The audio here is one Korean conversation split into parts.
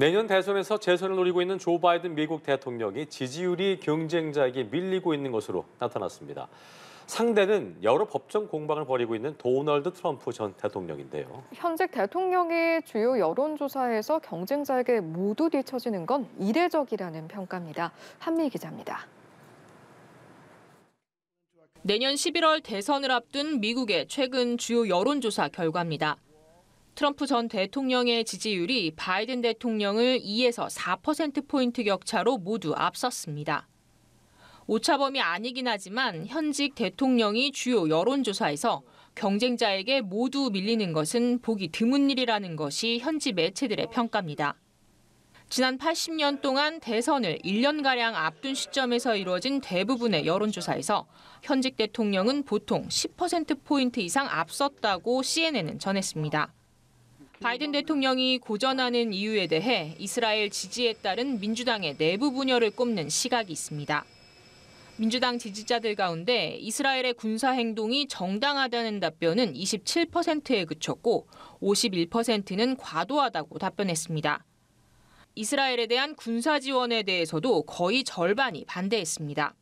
내년 대선에서 재선을 노리고 있는 조 바이든 미국 대통령이 지지율이 경쟁자에게 밀리고 있는 것으로 나타났습니다. 상대는 여러 법정 공방을 벌이고 있는 도널드 트럼프 전 대통령인데요. 현직 대통령이 주요 여론조사에서 경쟁자에게 모두 뒤처지는 건 이례적이라는 평가입니다. 한미 기자입니다. 내년 11월 대선을 앞둔 미국의 최근 주요 여론조사 결과입니다. 트럼프 전 대통령의 지지율이 바이든 대통령을 2에서 4%포인트 격차로 모두 앞섰습니다. 오차범위 아니긴 하지만 현직 대통령이 주요 여론조사에서 경쟁자에게 모두 밀리는 것은 보기 드문 일이라는 것이 현지 매체들의 평가입니다. 지난 80년 동안 대선을 1년가량 앞둔 시점에서 이루어진 대부분의 여론조사에서 현직 대통령은 보통 10%포인트 이상 앞섰다고 CNN은 전했습니다. 바이든 대통령이 고전하는 이유에 대해 이스라엘 지지에 따른 민주당의 내부 분열을 꼽는 시각이 있습니다. 민주당 지지자들 가운데 이스라엘의 군사 행동이 정당하다는 답변은 27%에 그쳤고 51%는 과도하다고 답변했습니다. 이스라엘에 대한 군사 지원에 대해서도 거의 절반이 반대했습니다.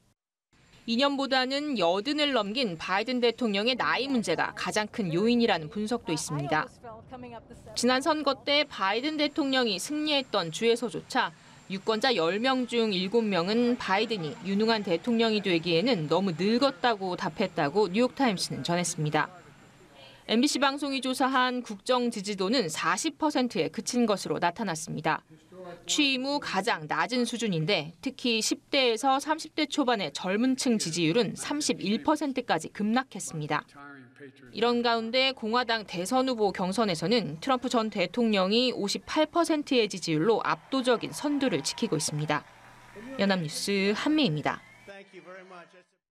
2년보다는 여든을 넘긴 바이든 대통령의 나이 문제가 가장 큰 요인이라는 분석도 있습니다. 지난 선거 때 바이든 대통령이 승리했던 주에서조차 유권자 10명 중 7명은 바이든이 유능한 대통령이 되기에는 너무 늙었다고 답했다고 뉴욕타임스는 전했습니다. MBC 방송이 조사한 국정 지지도는 40%에 그친 것으로 나타났습니다. 취임 후 가장 낮은 수준인데 특히 10대에서 30대 초반의 젊은 층 지지율은 31%까지 급락했습니다. 이런 가운데 공화당 대선 후보 경선에서는 트럼프 전 대통령이 58%의 지지율로 압도적인 선두를 지키고 있습니다. 연합뉴스 한미입니다.